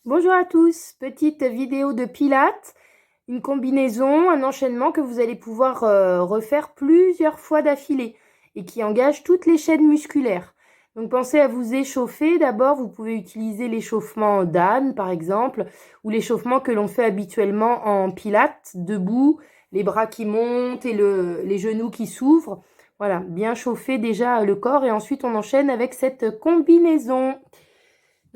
Bonjour à tous, petite vidéo de pilates, une combinaison, un enchaînement que vous allez pouvoir refaire plusieurs fois d'affilée et qui engage toutes les chaînes musculaires. Donc pensez à vous échauffer. D'abord, vous pouvez utiliser l'échauffement d'âne par exemple ou l'échauffement que l'on fait habituellement en pilates, debout, les bras qui montent et les genoux qui s'ouvrent. Voilà, bien chauffer déjà le corps et ensuite on enchaîne avec cette combinaison.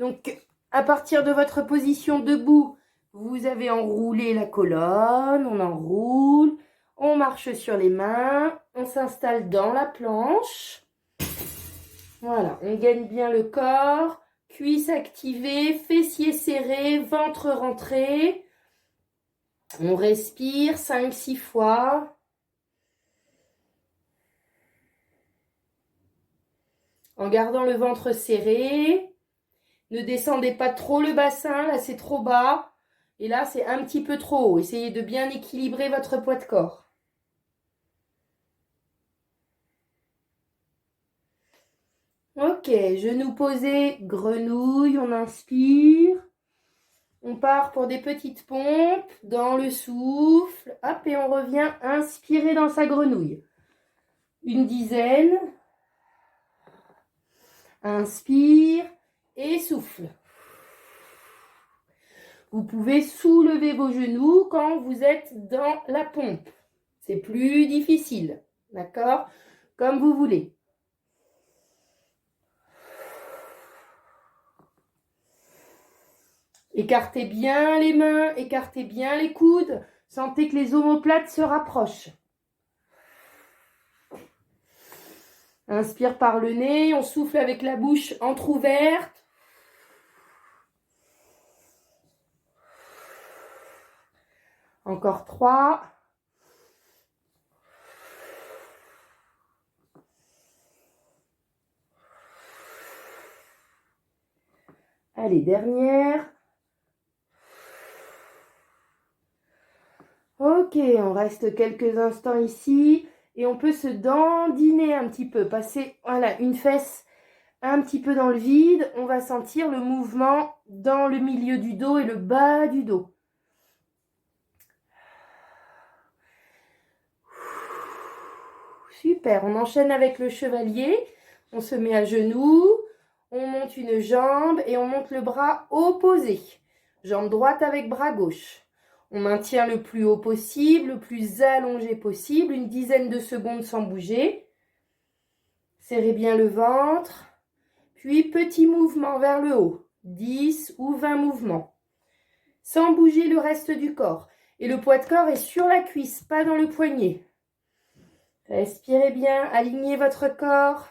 Donc, à partir de votre position debout, vous avez enroulé la colonne, on enroule, on marche sur les mains, on s'installe dans la planche. Voilà, on gaine bien le corps, cuisses activées, fessiers serrés, ventre rentré. On respire 5-6 fois. En gardant le ventre serré. Ne descendez pas trop le bassin, là c'est trop bas. Et là c'est un petit peu trop haut. Essayez de bien équilibrer votre poids de corps. Ok, genoux posés, grenouille, on inspire. On part pour des petites pompes dans le souffle. Hop, et on revient inspirer dans sa grenouille. Une dizaine. Inspire et souffle. Vous pouvez soulever vos genoux quand vous êtes dans la pompe. C'est plus difficile, d'accord? Comme vous voulez. Écartez bien les mains, écartez bien les coudes. Sentez que les omoplates se rapprochent. Inspire par le nez, on souffle avec la bouche entrouverte. Encore 3. Allez, dernière. Ok, on reste quelques instants ici et on peut se dandiner un petit peu, passer voilà, une fesse un petit peu dans le vide. On va sentir le mouvement dans le milieu du dos et le bas du dos. Super, on enchaîne avec le chevalier. On se met à genoux, on monte une jambe et on monte le bras opposé. Jambe droite avec bras gauche. On maintient le plus haut possible, le plus allongé possible, une dizaine de secondes sans bouger. Serrez bien le ventre. Puis petit mouvement vers le haut, 10 ou 20 mouvements. Sans bouger le reste du corps. Et le poids de corps est sur la cuisse, pas dans le poignet. Respirez bien, alignez votre corps.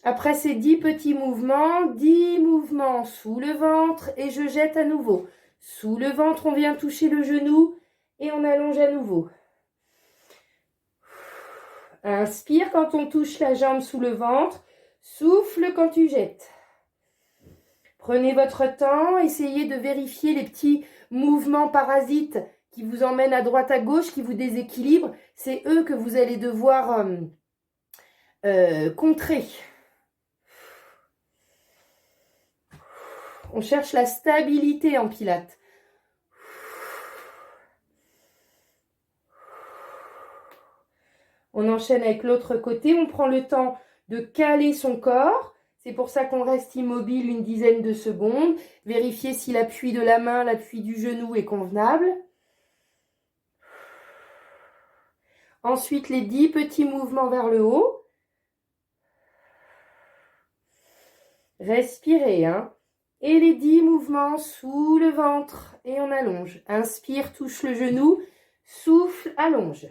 Après ces 10 petits mouvements, 10 mouvements sous le ventre et je jette à nouveau. Sous le ventre, on vient toucher le genou et on allonge à nouveau. Inspire quand on touche la jambe sous le ventre. Souffle quand tu jettes. Prenez votre temps, essayez de vérifier les petits mouvements parasites qui vous emmènent à droite à gauche, qui vous déséquilibrent. C'est eux que vous allez devoir contrer. On cherche la stabilité en pilates. On enchaîne avec l'autre côté. On prend le temps de caler son corps. C'est pour ça qu'on reste immobile une dizaine de secondes. Vérifiez si l'appui de la main, l'appui du genou est convenable. Ensuite, les 10 petits mouvements vers le haut. Respirez, hein. Et les 10 mouvements sous le ventre et on allonge. Inspire, touche le genou. Souffle, allonge.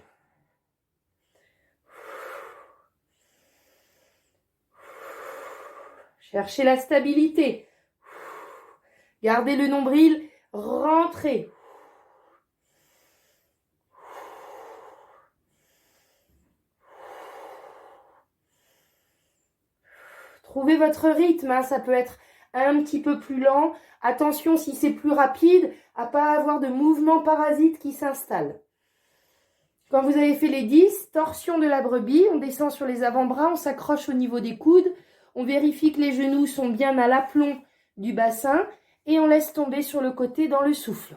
Cherchez la stabilité. Gardez le nombril, rentrez. Trouvez votre rythme, hein, ça peut être un petit peu plus lent. Attention, si c'est plus rapide, à ne pas avoir de mouvement parasite qui s'installe. Quand vous avez fait les 10, torsion de la brebis, on descend sur les avant-bras, on s'accroche au niveau des coudes, on vérifie que les genoux sont bien à l'aplomb du bassin Et on laisse tomber sur le côté dans le souffle.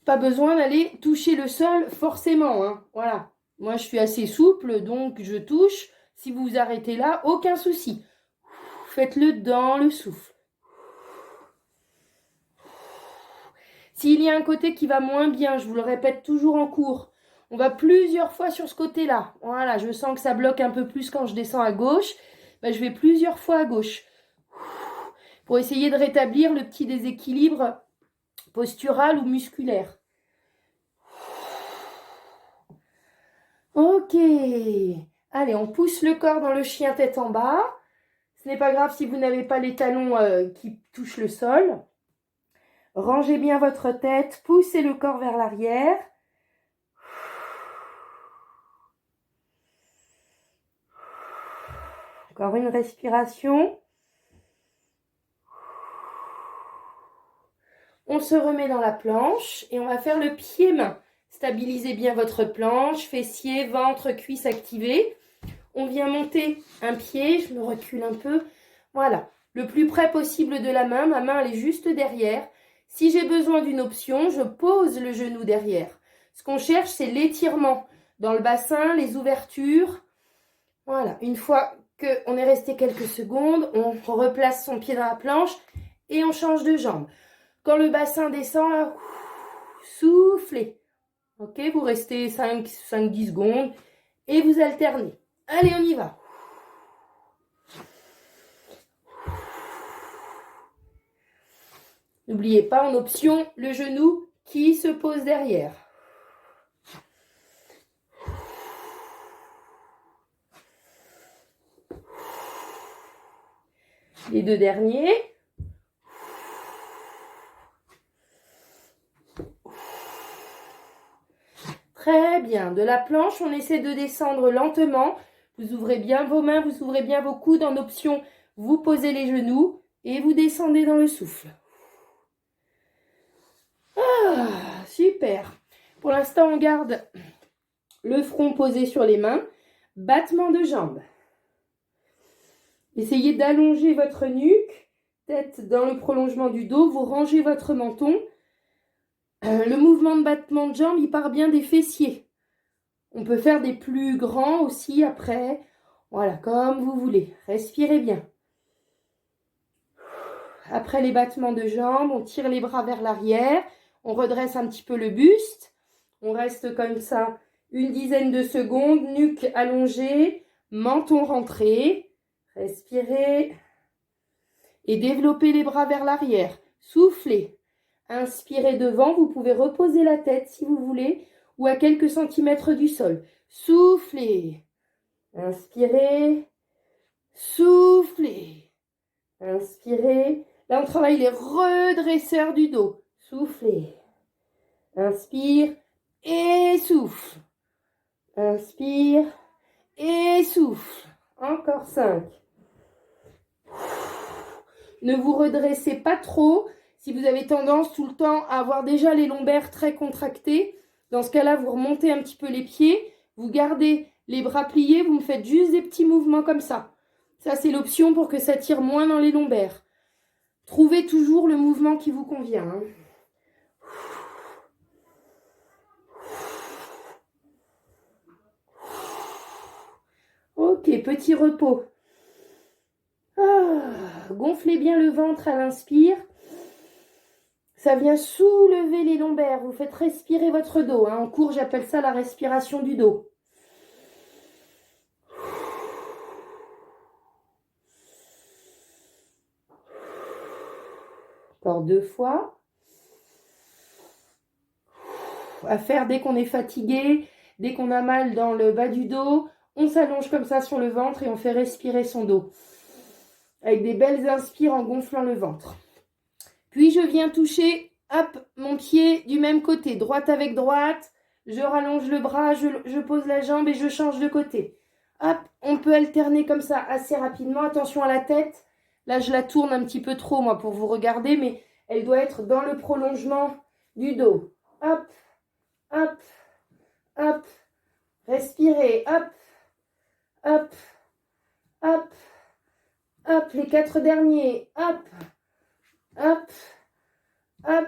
Pas besoin d'aller toucher le sol forcément, hein. Voilà. Moi, je suis assez souple, donc je touche. Si vous vous arrêtez là, aucun souci. Faites-le dans le souffle. S'il y a un côté qui va moins bien, je vous le répète toujours en cours, on va plusieurs fois sur ce côté-là. Voilà, je sens que ça bloque un peu plus quand je descends à gauche. Ben, je vais plusieurs fois à gauche pour essayer de rétablir le petit déséquilibre postural ou musculaire. Ok. Allez, on pousse le corps dans le chien tête en bas. Ce n'est pas grave si vous n'avez pas les talons qui touchent le sol. Rangez bien votre tête, poussez le corps vers l'arrière. Encore une respiration. On se remet dans la planche et on va faire le pied-main. Stabilisez bien votre planche, fessiers, ventre, cuisses activés. On vient monter un pied, je me recule un peu. Voilà, le plus près possible de la main. Ma main, elle est juste derrière. Si j'ai besoin d'une option, je pose le genou derrière. Ce qu'on cherche, c'est l'étirement dans le bassin, les ouvertures. Voilà, une fois qu'on est resté quelques secondes, on replace son pied dans la planche et on change de jambe. Quand le bassin descend, là, soufflez. Ok, vous restez 5-10 secondes et vous alternez. Allez, on y va. N'oubliez pas, en option, le genou qui se pose derrière. Les deux derniers. Très bien. De la planche, on essaie de descendre lentement. Vous ouvrez bien vos mains, vous ouvrez bien vos coudes. En option, vous posez les genoux et vous descendez dans le souffle. Ah, super. Pour l'instant, on garde le front posé sur les mains. Battement de jambes. Essayez d'allonger votre nuque, tête dans le prolongement du dos. Vous rangez votre menton. Le mouvement de battement de jambes, il part bien des fessiers. On peut faire des plus grands aussi après. Voilà, comme vous voulez. Respirez bien. Après les battements de jambes, on tire les bras vers l'arrière. On redresse un petit peu le buste. On reste comme ça une dizaine de secondes. Nuque allongée, menton rentré. Respirez. Et développez les bras vers l'arrière. Soufflez. Inspirez devant. Vous pouvez reposer la tête si vous voulez ou à quelques centimètres du sol. Soufflez. Inspirez. Soufflez. Inspirez. Là, on travaille les redresseurs du dos. Soufflez. Inspire et souffle. Inspire et souffle. Encore 5. Ne vous redressez pas trop. Si vous avez tendance tout le temps à avoir déjà les lombaires très contractés, dans ce cas-là, vous remontez un petit peu les pieds, vous gardez les bras pliés, vous me faites juste des petits mouvements comme ça. Ça, c'est l'option pour que ça tire moins dans les lombaires. Trouvez toujours le mouvement qui vous convient, hein. Ok, petit repos. Gonflez bien le ventre à l'inspire. Ça vient soulever les lombaires. Vous faites respirer votre dos, hein. En cours, j'appelle ça la respiration du dos. Encore 2 fois. À faire dès qu'on est fatigué, dès qu'on a mal dans le bas du dos. On s'allonge comme ça sur le ventre et on fait respirer son dos. Avec des belles inspires en gonflant le ventre. Puis je viens toucher, hop, mon pied du même côté. Droite avec droite. Je rallonge le bras, je pose la jambe et je change de côté. Hop, on peut alterner comme ça assez rapidement. Attention à la tête. Là, je la tourne un petit peu trop, moi, pour vous regarder, mais elle doit être dans le prolongement du dos. Hop, hop, hop. Respirez, hop, hop, hop, hop. Les 4 derniers, hop, Hop, hop,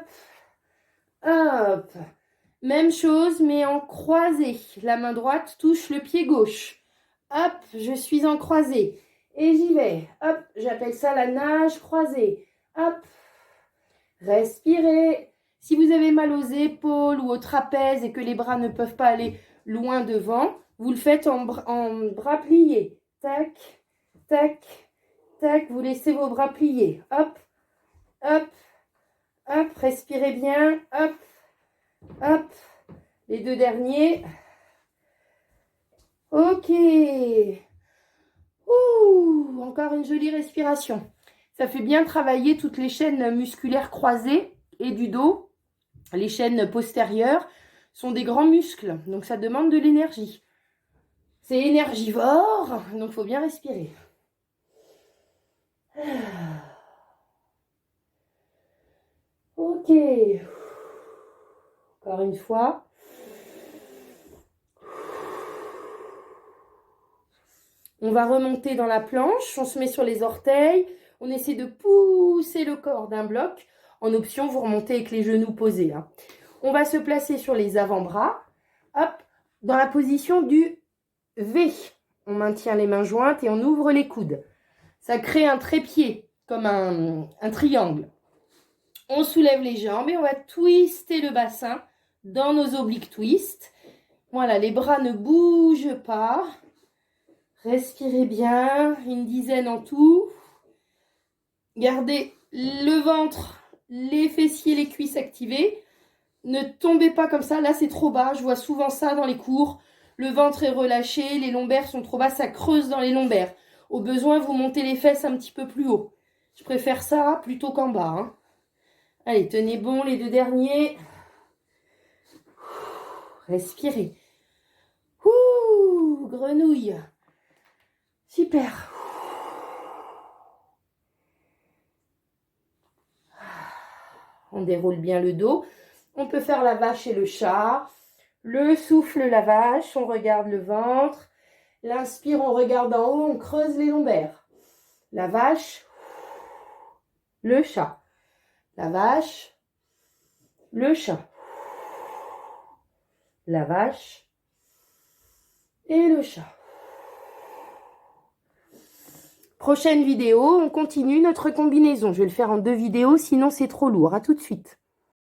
hop. Même chose, mais en croisé. La main droite touche le pied gauche. Hop, je suis en croisé. Et j'y vais. Hop, j'appelle ça la nage croisée. Hop, respirez. Si vous avez mal aux épaules ou aux trapèzes et que les bras ne peuvent pas aller loin devant, vous le faites en bras pliés. Tac, tac, tac. Vous laissez vos bras pliés. Hop, hop, hop. Respirez bien. Hop, hop. Les deux derniers. Ok. Ouh, encore une jolie respiration. Ça fait bien travailler toutes les chaînes musculaires croisées et du dos. Les chaînes postérieures sont des grands muscles, donc ça demande de l'énergie. C'est énergivore, donc il faut bien respirer. Ok. Encore une fois. On va remonter dans la planche, on se met sur les orteils, on essaie de pousser le corps d'un bloc. En option, vous remontez avec les genoux posés. Hein. On va se placer sur les avant-bras, hop, dans la position du V. On maintient les mains jointes et on ouvre les coudes. Ça crée un trépied, comme un triangle. On soulève les jambes et on va twister le bassin dans nos obliques twists. Voilà, les bras ne bougent pas. Respirez bien, une dizaine en tout. Gardez le ventre, les fessiers, les cuisses activés. Ne tombez pas comme ça, là c'est trop bas. Je vois souvent ça dans les cours. Le ventre est relâché, les lombaires sont trop bas, ça creuse dans les lombaires. Au besoin, vous montez les fesses un petit peu plus haut. Je préfère ça plutôt qu'en bas. Hein. Allez, tenez bon les deux derniers. Respirez. Ouh, grenouille. Super. On déroule bien le dos. On peut faire la vache et le chat. Le souffle, la vache. On regarde le ventre. L'inspire, on regarde en haut. On creuse les lombaires. La vache. Le chat. La vache. Le chat. La vache. Et le chat. Prochaine vidéo, on continue notre combinaison. Je vais le faire en 2 vidéos, sinon c'est trop lourd. À tout de suite.